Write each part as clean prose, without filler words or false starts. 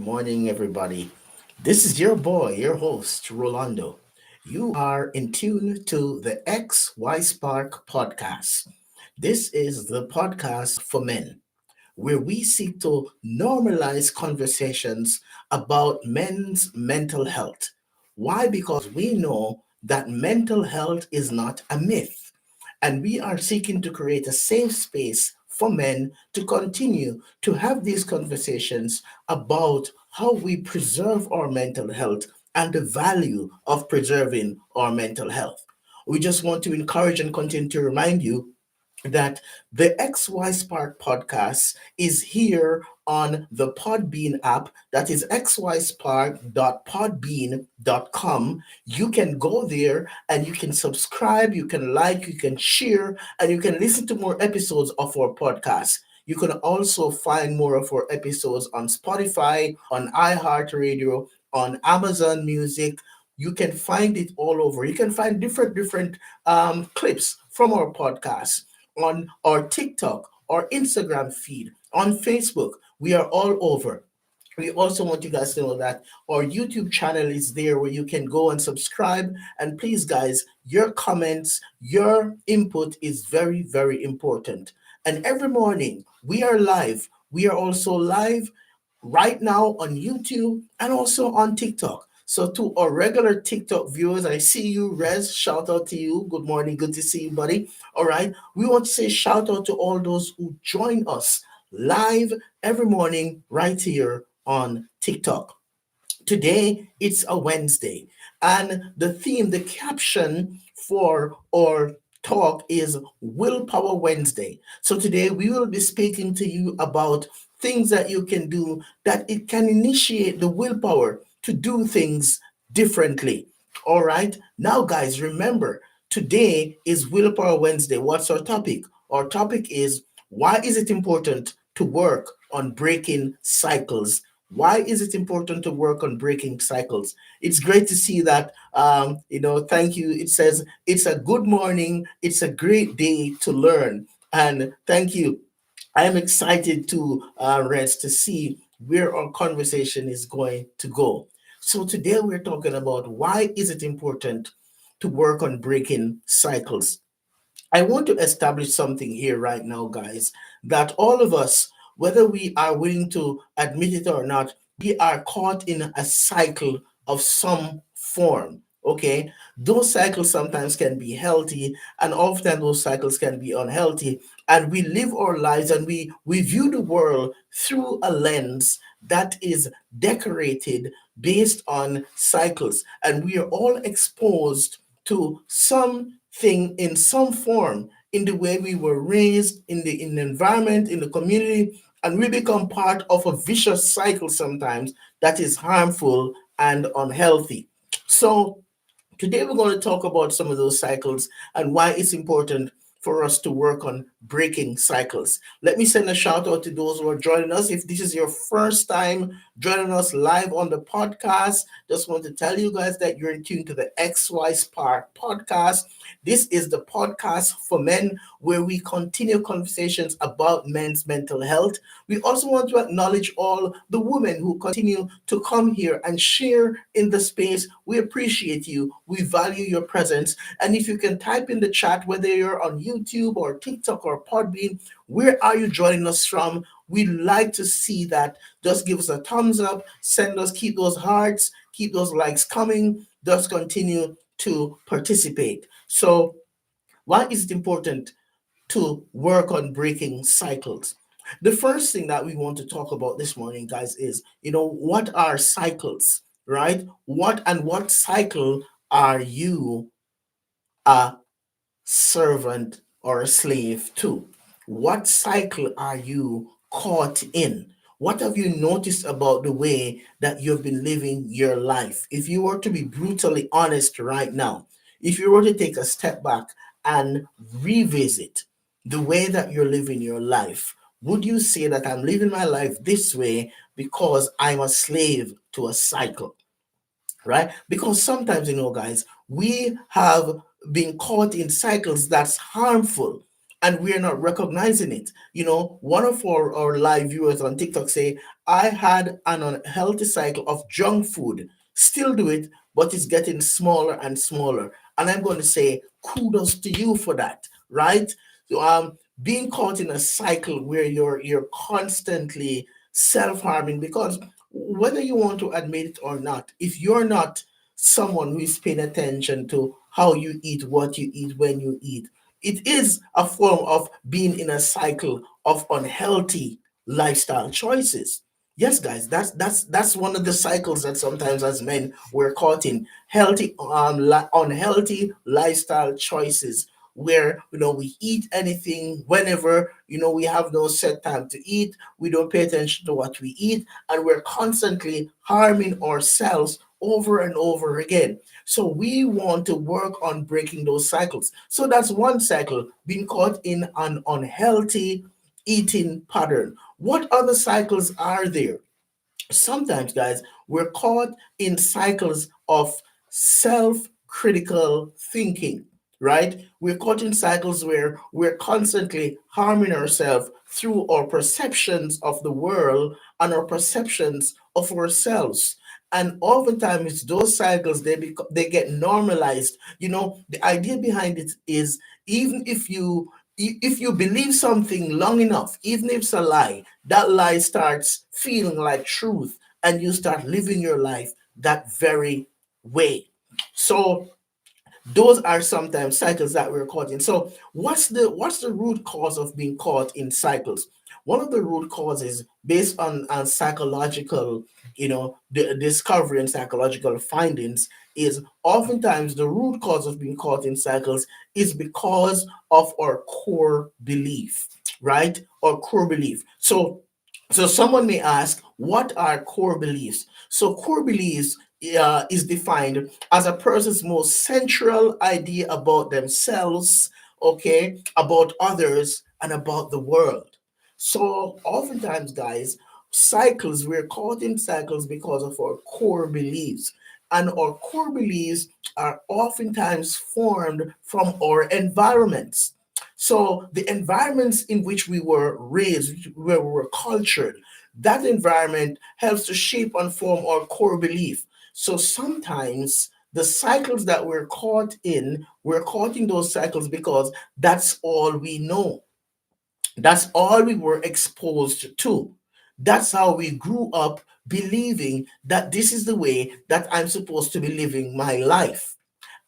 morning, everybody. This is your boy, your host, Rolando. You are in tune to the XY Spark podcast. This is the podcast for men, where we seek to normalize conversations about men's mental health. Why? Because we know that mental health is not a myth, and we are seeking to create a safe space for men to continue to have these conversations about how we preserve our mental health and the value of preserving our mental health. We just want to encourage and continue to remind you that the XY Spark podcast is here on the Podbean app. That is xyspark.podbean.com. You can go there and you can subscribe, you can like, you can share, and you can listen to more episodes of our podcast. You can also find more of our episodes on Spotify, on iHeartRadio, on Amazon Music. You can find it all over. You can find different clips from our podcast on our TikTok, our Instagram feed, on Facebook. We are all over. We also want you guys to know that our YouTube channel is there where you can go and subscribe. And please, guys, your comments, your input is very important. And every morning we are live. We are also live right now on YouTube and also on TikTok. So to our regular TikTok viewers, I see you, Rez. Shout out to you. Good morning. Good to see you, buddy. All right. We want to say shout out to all those who join us live every morning right here on TikTok. Today it's a Wednesday, and the theme, the caption for our talk is Willpower Wednesday. So today we will be speaking to you about things that you can do that it can initiate the willpower to do things differently. All right. Now, guys, remember today is Willpower Wednesday. What's our topic? Our topic is why is it important to work on breaking cycles? Why is it important to work on breaking cycles? It's great to see that. Thank you. It says it's a good morning. It's a great day to learn. And thank you. I am excited to rest to see where our conversation is going to go. So today we're talking about why is it important to work on breaking cycles. I want to establish something here right now, guys, that all of us, whether we are willing to admit it or not, we are caught in a cycle of some form. Okay, those cycles sometimes can be healthy, and often those cycles can be unhealthy. And we live our lives and we view the world through a lens that is decorated based on cycles. And we are all exposed to something in some form in the way we were raised, in the environment, in the community, and we become part of a vicious cycle sometimes that is harmful and unhealthy. So today we're going to talk about some of those cycles and why it's important for us to work on breaking cycles. Let me send a shout out to those who are joining us. If this is your first time joining us live on the podcast, just want to tell you guys that you're in tune to the XY Spark podcast. This is the podcast for men where we continue conversations about men's mental health. We also want to acknowledge all the women who continue to come here and share in the space. We appreciate you. We value your presence. And if you can type in the chat, whether you're on YouTube or TikTok or Podbean, where are you joining us from? We'd like to see that. Just give us a thumbs up, send us, keep those hearts, keep those likes coming. Just continue to participate. So, why is it important to work on breaking cycles? The first thing that we want to talk about this morning, guys, is what are cycles, right? What cycle are you a servant or a slave to? What cycle are you caught in? What have you noticed about the way that you've been living your life? If you were to be brutally honest right now, if you were to take a step back and revisit the way that you're living your life, would you say that I'm living my life this way because I'm a slave to a cycle? Right? Because sometimes, guys, we have been caught in cycles that's harmful and we're not recognizing it. One of our live viewers on TikTok say, I had an unhealthy cycle of junk food. Still do it, but it's getting smaller and smaller. And I'm going to say kudos to you for that, right? So, being caught in a cycle where you're constantly self-harming, because whether you want to admit it or not, if you're not someone who is paying attention to how you eat, what you eat, when you eat, it is a form of being in a cycle of unhealthy lifestyle choices. Yes, guys, that's one of the cycles that sometimes as men we're caught in. Unhealthy lifestyle choices where we eat anything whenever, we have no set time to eat, we don't pay attention to what we eat, and we're constantly harming ourselves over and over again. So we want to work on breaking those cycles. So that's one cycle, being caught in an unhealthy eating pattern. What other cycles are there? Sometimes, guys, we're caught in cycles of self critical thinking, right? We're caught in cycles where we're constantly harming ourselves through our perceptions of the world and our perceptions of ourselves. And oftentimes, those cycles they get normalized. The idea behind it is, even if you believe something long enough, even if it's a lie, that lie starts feeling like truth, and you start living your life that very way. So those are sometimes cycles that we're caught in. So what's the root cause of being caught in cycles? One of the root causes, based on psychological, discovery and psychological findings, is oftentimes the root cause of being caught in cycles is because of our core belief, right? Our core belief. So someone may ask, what are core beliefs? So core beliefs is defined as a person's most central idea about themselves, okay, about others, and about the world. So oftentimes, guys, we're caught in cycles because of our core beliefs. And our core beliefs are oftentimes formed from our environments. So the environments in which we were raised, where we were cultured, that environment helps to shape and form our core belief. So sometimes the cycles that we're caught in those cycles because that's all we know. That's all we were exposed to. That's how we grew up believing that this is the way that I'm supposed to be living my life.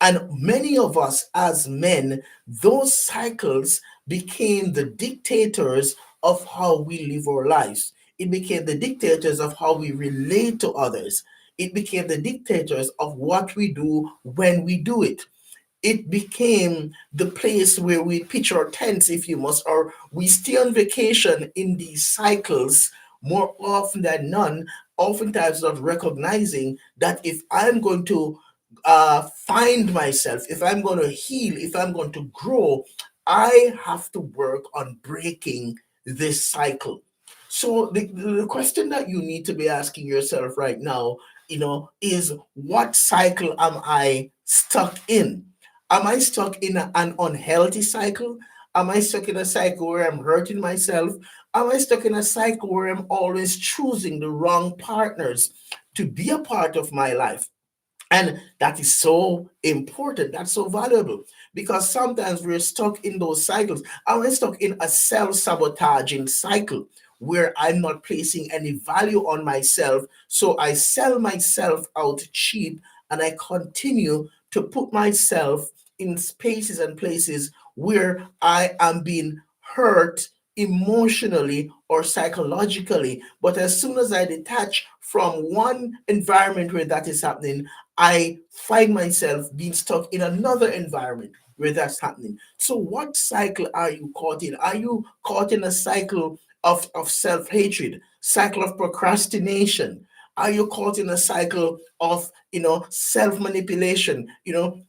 And many of us as men, those cycles became the dictators of how we live our lives. It became the dictators of how we relate to others. It became the dictators of what we do when we do it. It became the place where we pitch our tents, if you must, or we stay on vacation in these cycles more often than none, oftentimes not recognizing that if I'm going to find myself, if I'm going to heal, if I'm going to grow, I have to work on breaking this cycle. So the question that you need to be asking yourself right now, is, what cycle am I stuck in? Am I stuck in an unhealthy cycle? Am I stuck in a cycle where I'm hurting myself? Am I stuck in a cycle where I'm always choosing the wrong partners to be a part of my life? And that is so important. That's so valuable, because sometimes we're stuck in those cycles. And we're stuck in a self sabotaging cycle where I'm not placing any value on myself. So I sell myself out cheap, and I continue to put myself in spaces and places where I am being hurt emotionally or psychologically. But as soon as I detach from one environment where that is happening, I find myself being stuck in another environment where that's happening. So, what cycle are you caught in? Are you caught in a cycle of self hatred, cycle of procrastination? Are you caught in a cycle of self manipulation?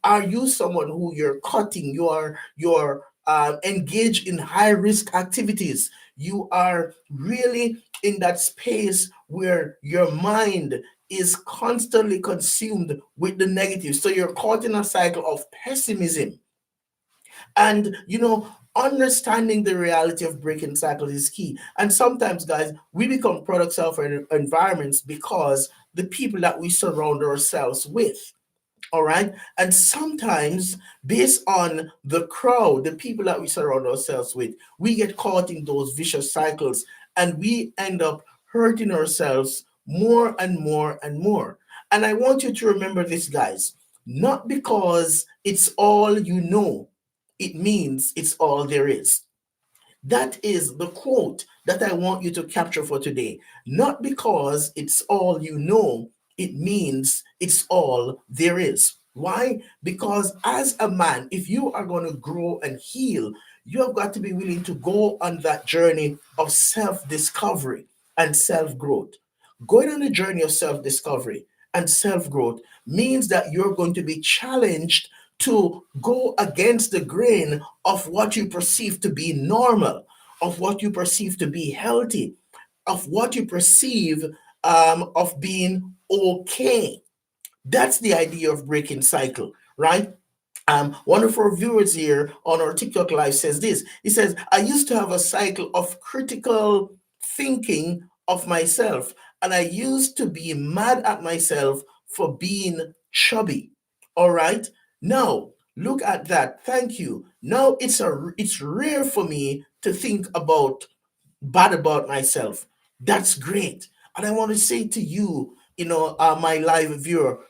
Are you someone who you're cutting? You're engaged in high risk activities. You are really in that space where your mind is constantly consumed with the negative. So you're caught in a cycle of pessimism. And Understanding the reality of breaking cycles is key. And sometimes, guys, we become products of our environments because the people that we surround ourselves with. All right. And sometimes, based on the crowd, the people that we surround ourselves with, we get caught in those vicious cycles and we end up hurting ourselves more and more and more. And I want you to remember this, guys, not because it's all you know, it means it's all there is. That is the quote that I want you to capture for today. Not because it's all you know, it means it's all there is. Why? Because as a man, if you are going to grow and heal, you have got to be willing to go on that journey of self discovery and self growth. Going on a journey of self discovery and self growth means that you're going to be challenged to go against the grain of what you perceive to be normal, of what you perceive to be healthy, of what you perceive of being okay. That's the idea of breaking cycle, right? One of our viewers here on our TikTok live says this. He says, I used to have a cycle of critical thinking of myself, and I used to be mad at myself for being chubby. All right. Now, look at that. Thank you. Now it's rare for me to think about bad about myself. That's great. And I want to say to you, my live viewer,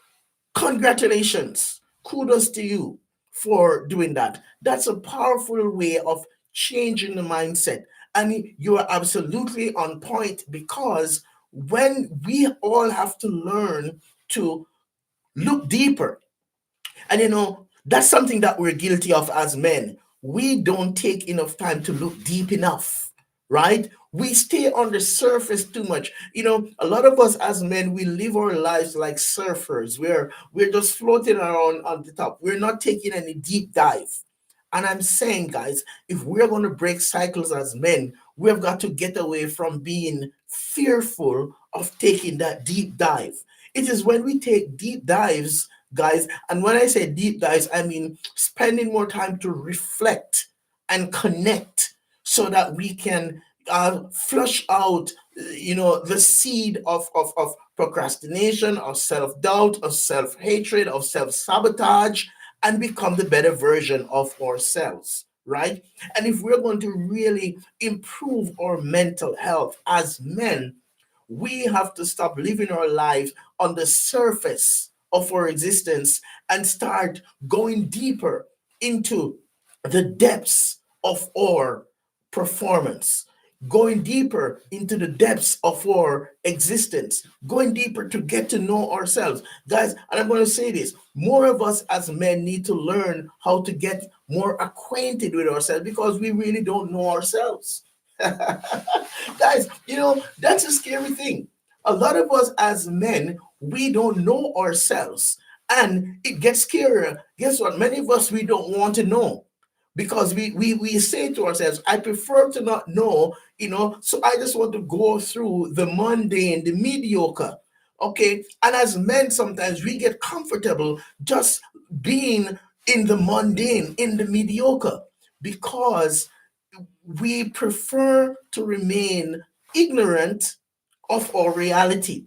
congratulations. Kudos to you for doing that. That's a powerful way of changing the mindset. And you are absolutely on point because when we all have to learn to look deeper, and that's something that we're guilty of as men. We don't take enough time to look deep enough, right? We stay on the surface too much. A lot of us as men, we live our lives like surfers. We're just floating around on the top. We're not taking any deep dive. And I'm saying, guys, if we're going to break cycles as men, we've got to get away from being fearful of taking that deep dive. It is when we take deep dives, guys, and when I say deep dives, I mean spending more time to reflect and connect so that we can flush out, the seed of procrastination, of self doubt, of self hatred, of self sabotage, and become the better version of ourselves, right? And if we're going to really improve our mental health as men, we have to stop living our lives on the surface of our existence and start going deeper into the depths of our performance, going deeper into the depths of our existence, going deeper to get to know ourselves. Guys, and I'm going to say this, more of us as men need to learn how to get more acquainted with ourselves because we really don't know ourselves. Guys, that's a scary thing. A lot of us as men, we don't know ourselves. And it gets scarier. Guess what? Many of us, we don't want to know because we say to ourselves, I prefer to not know, so I just want to go through the mundane, the mediocre. Okay. And as men, sometimes we get comfortable just being in the mundane, in the mediocre, because we prefer to remain ignorant of our reality.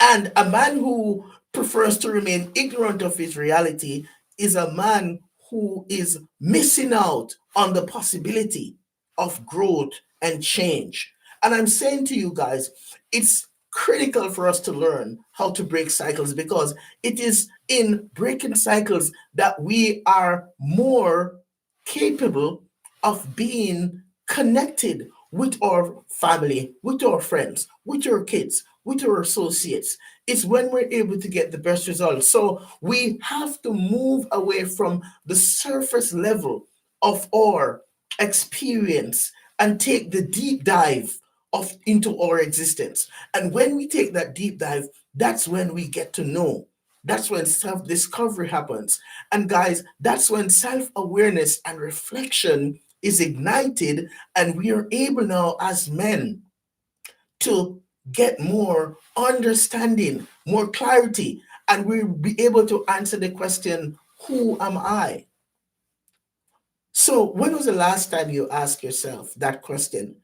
And a man who prefers to remain ignorant of his reality is a man who is missing out on the possibility of growth and change. And I'm saying to you guys, it's critical for us to learn how to break cycles because it is in breaking cycles that we are more capable of being connected with our family, with our friends, with our kids, with our associates. It's when we're able to get the best results. So we have to move away from the surface level of our experience and take the deep dive of into our existence. And when we take that deep dive, that's when we get to know. That's when self discovery happens. And guys, that's when self awareness and reflection is ignited, and we are able now as men to get more understanding, more clarity, and we'll be able to answer the question, who am I? So, when was the last time you asked yourself that question?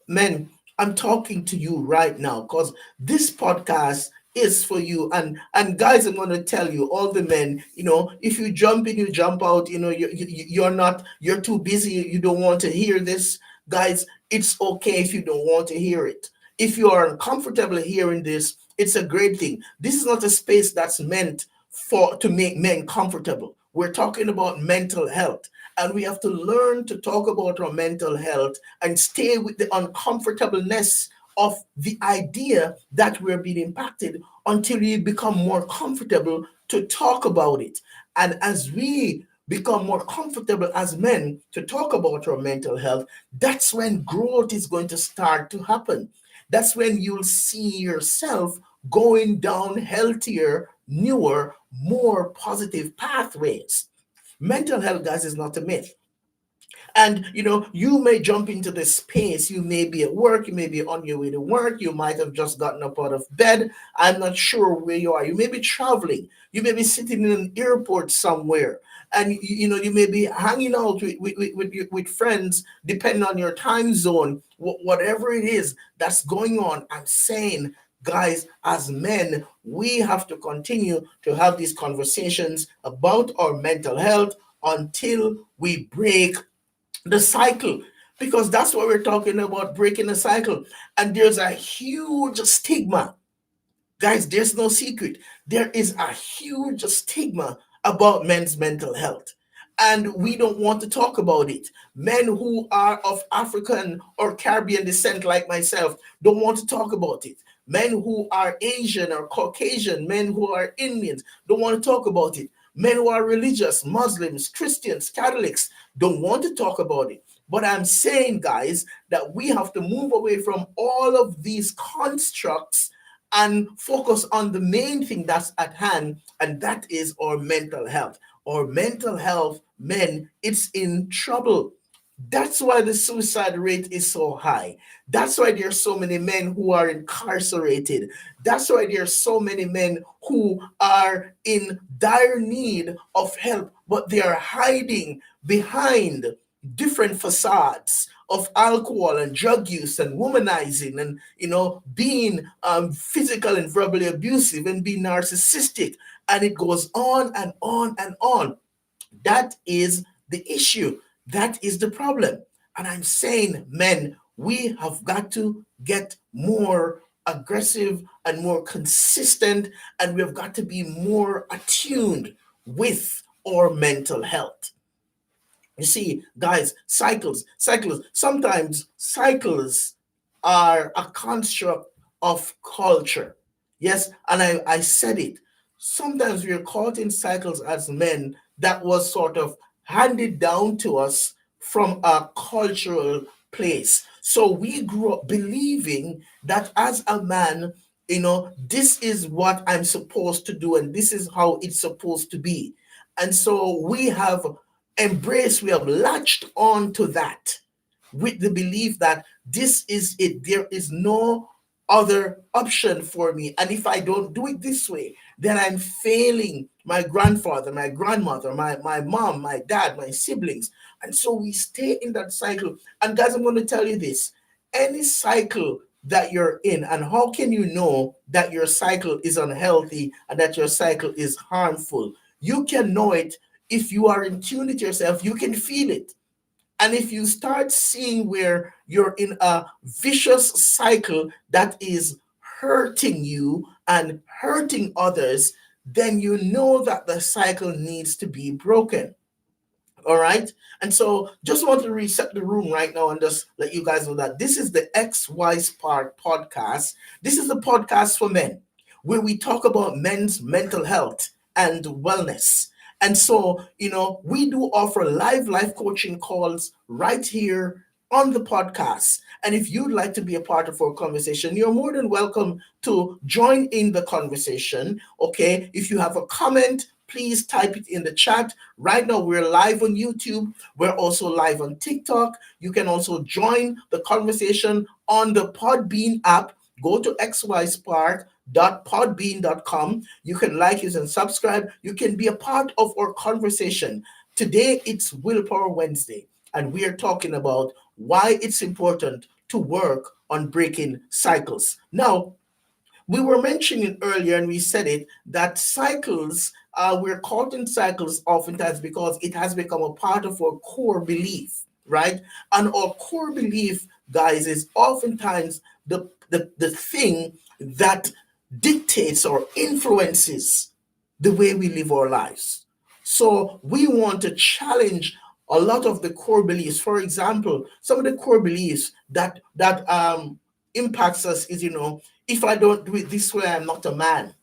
Men, I'm talking to you right now because this podcast is for you. And guys, I'm going to tell you, all the men, if you jump in, you jump out, you're not, you're too busy, you don't want to hear this. Guys, it's okay if you don't want to hear it. If you are uncomfortable hearing this, it's a great thing. This is not a space that's meant for to make men comfortable. We're talking about mental health, and we have to learn to talk about our mental health and stay with the uncomfortableness of the idea that we're being impacted until we become more comfortable to talk about it. And as we become more comfortable as men to talk about our mental health, that's when growth is going to start to happen. That's when you'll see yourself going down healthier, newer, more positive pathways. Mental health, guys, is not a myth. And you may jump into this space. You may be at work, you may be on your way to work, you might have just gotten up out of bed. I'm not sure where you are. You may be traveling, you may be sitting in an airport somewhere, and you may be hanging out with friends, depending on your time zone. Whatever it is that's going on, I'm saying, guys, as men, we have to continue to have these conversations about our mental health until we break the cycle, because that's what we're talking about, breaking the cycle. And there's a huge stigma. Guys, there's no secret. There is a huge stigma about men's mental health. And we don't want to talk about it. Men who are of African or Caribbean descent, like myself, don't want to talk about it. Men who are Asian or Caucasian, men who are Indians, don't want to talk about it. Men who are religious, Muslims, Christians, Catholics, don't want to talk about it. But I'm saying, guys, that we have to move away from all of these constructs and focus on the main thing that's at hand, and that is our mental health. Our mental health, men, it's in trouble. That's why the suicide rate is so high. That's why there are so many men who are incarcerated. That's why there are so many men who are in dire need of help, but they are hiding behind different facades of alcohol and drug use and womanizing, and being physical and verbally abusive and being narcissistic, and it goes on and on and on. That is the issue. That is the problem. And I'm saying, men, we have got to get more aggressive and more consistent, and we've got to be more attuned with our mental health. You see, guys, cycles. Sometimes cycles are a construct of culture. Yes, and I said it. Sometimes we are caught in cycles as men that was sort of handed down to us from a cultural place. So we grew up believing that as a man, this is what I'm supposed to do and this is how it's supposed to be. And so we have embraced, we have latched on to that with the belief that this is it. There is no other option for me. And if I don't do it this way, then I'm failing my grandfather, my grandmother, my mom, my dad, my siblings. And so we stay in that cycle. And guys, I'm going to tell you this, any cycle that you're in, and how can you know that your cycle is unhealthy and that your cycle is harmful? You can know it if you are in tune with yourself. You can feel it. And if you start seeing where you're in a vicious cycle that is hurting you and hurting others, then you know that the cycle needs to be broken. All right. And so just want to reset the room right now and just let you guys know that this is the XY Spark podcast. This is the podcast for men where we talk about men's mental health and wellness. And so, we do offer live life coaching calls right here on the podcast. And if you'd like to be a part of our conversation, you're more than welcome to join in the conversation. Okay. If you have a comment, please type it in the chat. Right now, we're live on YouTube. We're also live on TikTok. You can also join the conversation on the Podbean app. Go to xyspark.podbean.com. You can like it and subscribe. You can be a part of our conversation. Today it's Willpower Wednesday, and we are talking about why it's important to work on breaking cycles. Now, we were mentioning earlier, and we said it, that cycles, we're caught in cycles oftentimes because it has become a part of our core belief, right? And our core belief, guys, is oftentimes the thing that dictates or influences the way we live our lives. So we want to challenge a lot of the core beliefs. For example, some of the core beliefs that impacts us is, if I don't do it this way, I'm not a man.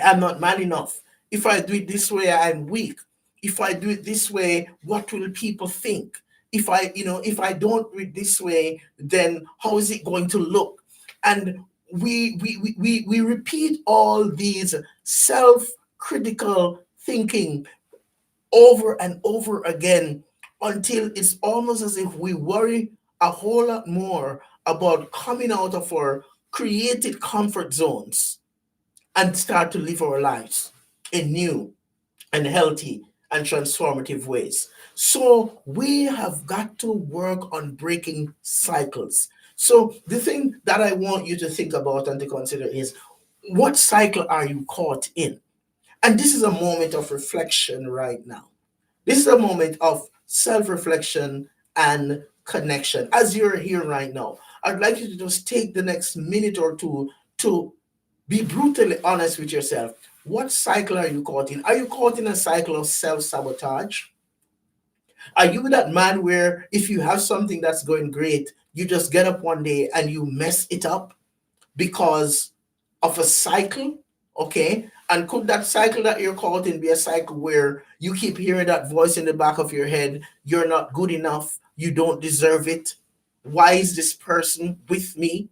I'm not man enough. If I do it this way, I'm weak. If I do it this way, what will people think? If I don't do it this way, then how is it going to look? And we repeat all these self-critical thinking over and over again until it's almost as if we worry a whole lot more about coming out of our created comfort zones and start to live our lives in new and healthy and transformative ways. So we have got to work on breaking cycles. So the thing that I want you to think about and to consider is, what cycle are you caught in? And this is a moment of reflection right now. This is a moment of self reflection and connection. As you're here right now, I'd like you to just take the next minute or two to be brutally honest with yourself. What cycle are you caught in? Are you caught in a cycle of self sabotage? Are you that man where if you have something that's going great, you just get up one day and you mess it up because of a cycle? Okay. And could that cycle that you're caught in be a cycle where you keep hearing that voice in the back of your head? You're not good enough. You don't deserve it. Why is this person with me?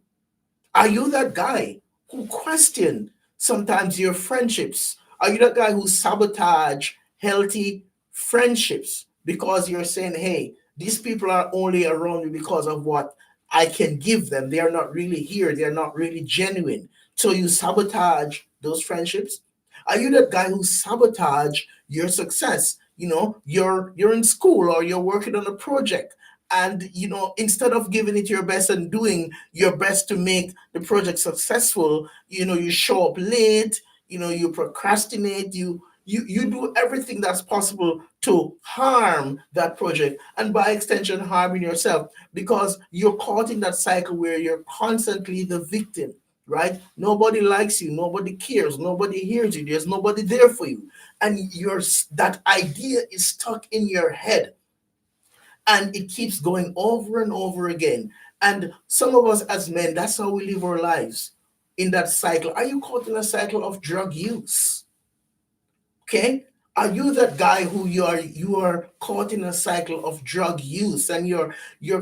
Are you that guy who question sometimes your friendships? Are you that guy who sabotage healthy friendships because you're saying, hey, these people are only around me because of what I can give them? They are not really here. They are not really genuine. So you sabotage those friendships? Are you that guy who sabotage your success? You're in school or you're working on a project, and instead of giving it your best and doing your best to make the project successful, you show up late, you procrastinate, you do everything that's possible to harm that project, and by extension harming yourself, because you're caught in that cycle where you're constantly the victim, right? Nobody likes you, nobody cares, nobody hears you, there's nobody there for you, and that idea is stuck in your head, and it keeps going over and over again. And some of us as men, that's how we live our lives, in that cycle. Are you caught in a cycle of drug use? Okay, are you that guy who you are caught in a cycle of drug use, and you're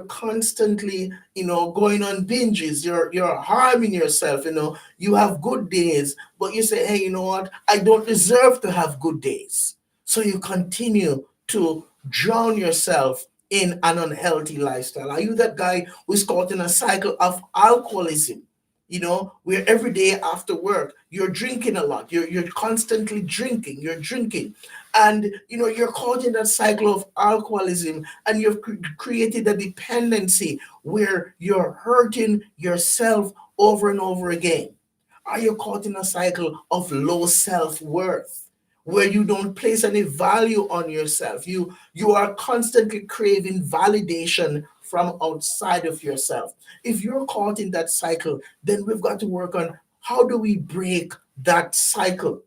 constantly going on binges, you're harming yourself, you have good days, but you say, hey, you know what, I don't deserve to have good days, so you continue to drown yourself in an unhealthy lifestyle? Are you that guy who's caught in a cycle of alcoholism, where every day after work you're drinking a lot, you're constantly drinking, and you're caught in that cycle of alcoholism, and you've created a dependency where you're hurting yourself over and over again? Are you caught in a cycle of low self-worth, where you don't place any value on yourself? You are constantly craving validation from outside of yourself. If you're caught in that cycle, then we've got to work on, how do we break that cycle?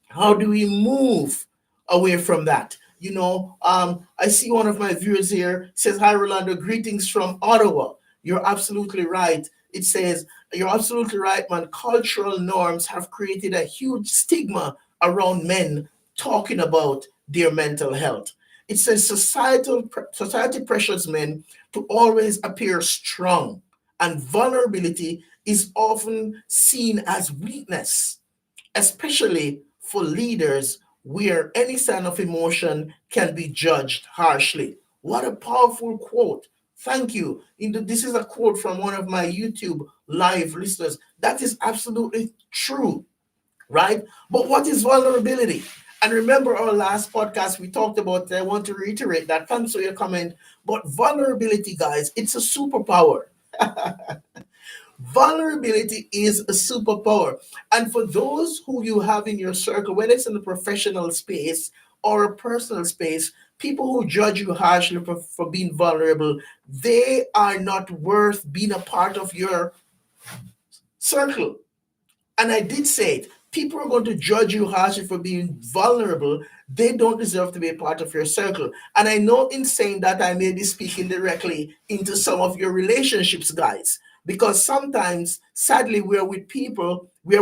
How do we move away from that? I see one of my viewers here says, hi, Rolando, greetings from Ottawa. You're absolutely right. It says, you're absolutely right, man. Cultural norms have created a huge stigma around men talking about their mental health. It says society pressures men to always appear strong, and vulnerability is often seen as weakness, especially for leaders where any sign of emotion can be judged harshly. What a powerful quote. Thank you. This is a quote from one of my YouTube live listeners. That is absolutely true, right? But what is vulnerability? And remember our last podcast, we talked about, I want to reiterate that. Thanks for your comment. But vulnerability, guys, it's a superpower. Vulnerability is a superpower. And for those who you have in your circle, whether it's in the professional space or a personal space, people who judge you harshly for being vulnerable, they are not worth being a part of your circle. And I did say it. People are going to judge you harshly for being vulnerable. They don't deserve to be a part of your circle. And I know in saying that I may be speaking directly into some of your relationships, guys, because sometimes, sadly, we're with people, we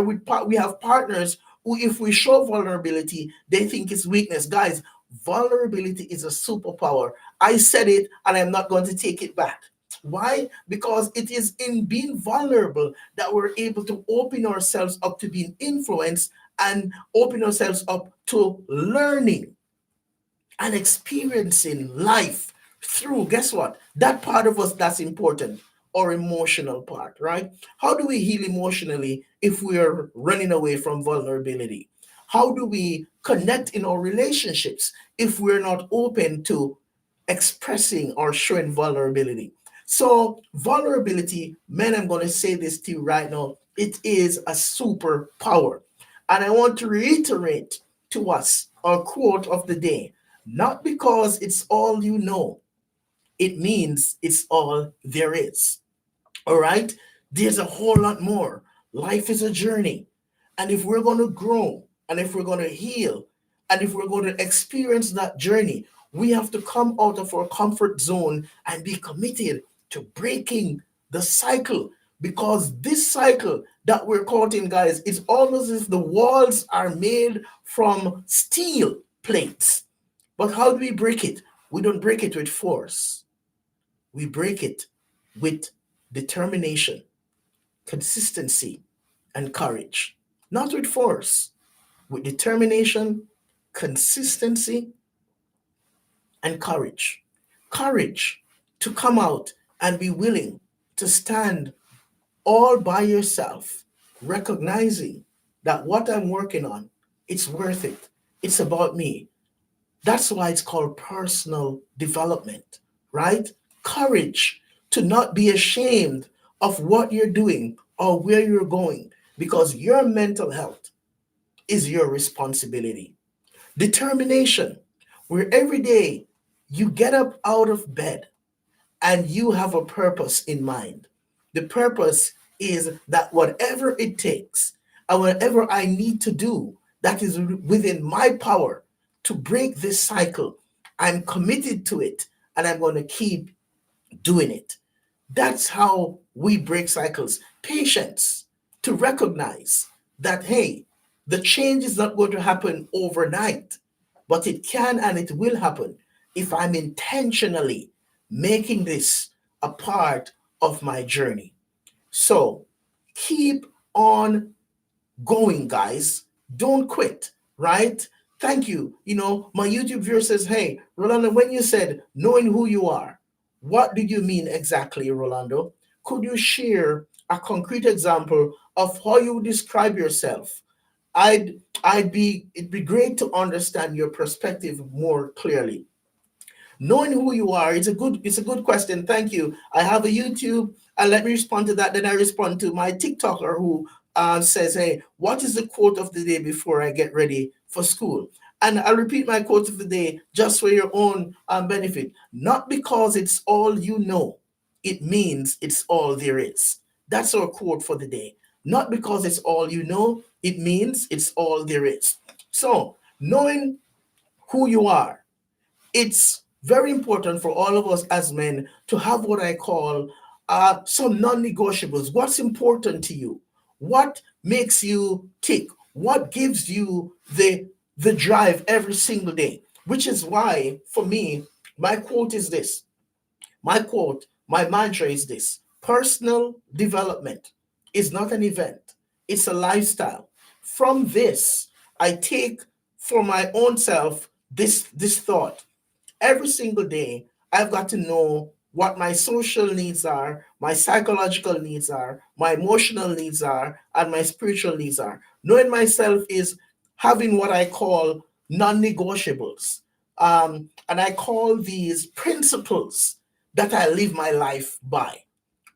have partners who, if we show vulnerability, they think it's weakness. Guys, vulnerability is a superpower. I said it, and I'm not going to take it back. Why? Because it is in being vulnerable that we're able to open ourselves up to being influenced and open ourselves up to learning and experiencing life through, guess what? That part of us that's important, our emotional part, right? How do we heal emotionally if we're running away from vulnerability? How do we connect in our relationships if we're not open to expressing or showing vulnerability? So, vulnerability, man, I'm going to say this to you right now, it is a superpower. And I want to reiterate to us our quote of the day, not because it's all you know, it means it's all there is. All right? There's a whole lot more. Life is a journey. And if we're going to grow, and if we're going to heal, and if we're going to experience that journey, we have to come out of our comfort zone and be committed to breaking the cycle. Because this cycle that we're caught in, guys, it's almost as if the walls are made from steel plates. But how do we break it? We don't break it with force. We break it with determination, consistency, and courage. Not with force, with determination, consistency, and courage. Courage to come out and be willing to stand all by yourself, recognizing that what I'm working on, it's worth it. It's about me. That's why it's called personal development, right? Courage to not be ashamed of what you're doing or where you're going because your mental health is your responsibility. Determination, where every day you get up out of bed and you have a purpose in mind. The purpose is that whatever it takes and whatever I need to do that is within my power to break this cycle, I'm committed to it and I'm going to keep doing it. That's how we break cycles. Patience to recognize that, hey, the change is not going to happen overnight, but it can and it will happen if I'm intentionally making this a part of my journey. So keep on going, guys. Don't quit, right? Thank you. You know, my YouTube viewer says, hey, Rolando, when you said knowing who you are, what did you mean exactly, Rolando? Could you share a concrete example of how you describe yourself? It'd be great to understand your perspective more clearly. Knowing who you are, it's a good question. Thank you. I have a YouTube, and let me respond to that. Then I respond to my TikToker who says, hey, what is the quote of the day before I get ready for school? And I'll repeat my quote of the day just for your own benefit. Not because it's all you know, it means it's all there is. That's our quote for the day. Not because it's all you know, it means it's all there is. So, knowing who you are, it's very important for all of us as men to have what I call some non negotiables. What's important to you? What makes you tick? What gives you the drive every single day? Which is why, for me, my quote is this. My mantra is this: personal development is not an event, it's a lifestyle. From this, I take for my own self this thought. Every single day, I've got to know what my social needs are, my psychological needs are, my emotional needs are, and my spiritual needs are. Knowing myself is having what I call non-negotiables. And I call these principles that I live my life by.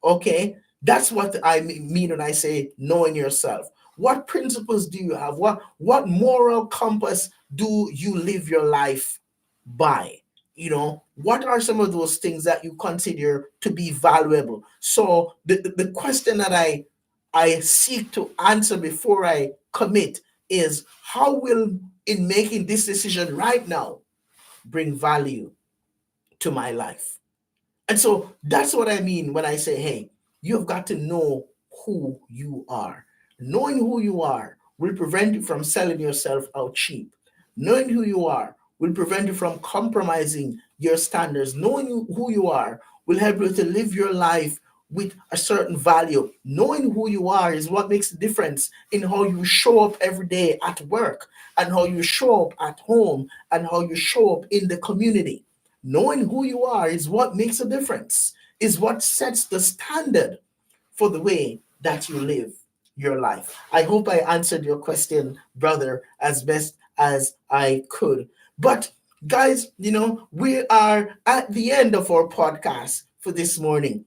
Okay, that's what I mean when I say knowing yourself. What principles do you have? What moral compass do you live your life by? What are some of those things that you consider to be valuable? So the question that I seek to answer before I commit is, how will, in making this decision right now, bring value to my life? And so that's what I mean when I say, hey, you've got to know who you are. Knowing who you are will prevent you from selling yourself out cheap. Knowing who you are will prevent you from compromising your standards. Knowing who you are will help you to live your life with a certain value. Knowing who you are is what makes the difference in how you show up every day at work, and how you show up at home, and how you show up in the community. Knowing who you are is what makes a difference, is what sets the standard for the way that you live your life. I hope I answered your question, brother, as best as I could. But, guys, we are at the end of our podcast for this morning.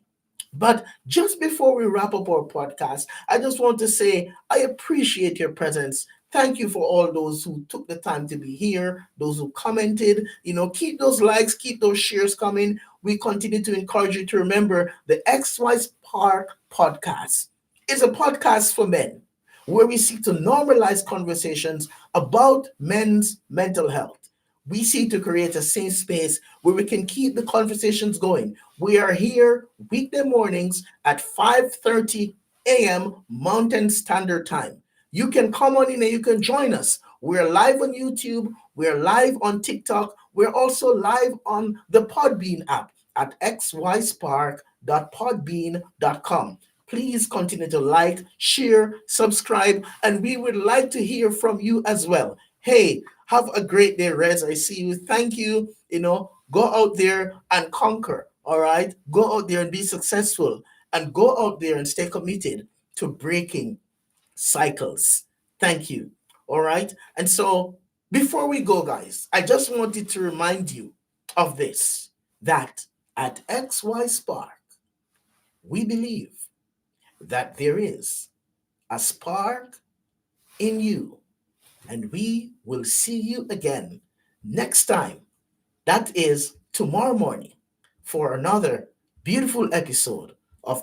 But just before we wrap up our podcast, I just want to say I appreciate your presence. Thank you for all those who took the time to be here, those who commented. Keep those likes, keep those shares coming. We continue to encourage you to remember the XY Spark podcast is a podcast for men where we seek to normalize conversations about men's mental health. We seek to create a safe space where we can keep the conversations going. We are here weekday mornings at 5:30 a.m. Mountain Standard Time. You can come on in and you can join us. We're live on YouTube. We're live on TikTok. We're also live on the Podbean app at xyspark.podbean.com. Please continue to like, share, subscribe, and we would like to hear from you as well. Hey, have a great day, Rez. I see you. Thank you. Go out there and conquer. All right. Go out there and be successful, and go out there and stay committed to breaking cycles. Thank you. All right. And so before we go, guys, I just wanted to remind you of this, that at XY Spark, we believe that there is a spark in you, and we will see you again next time. That is tomorrow morning for another beautiful episode of the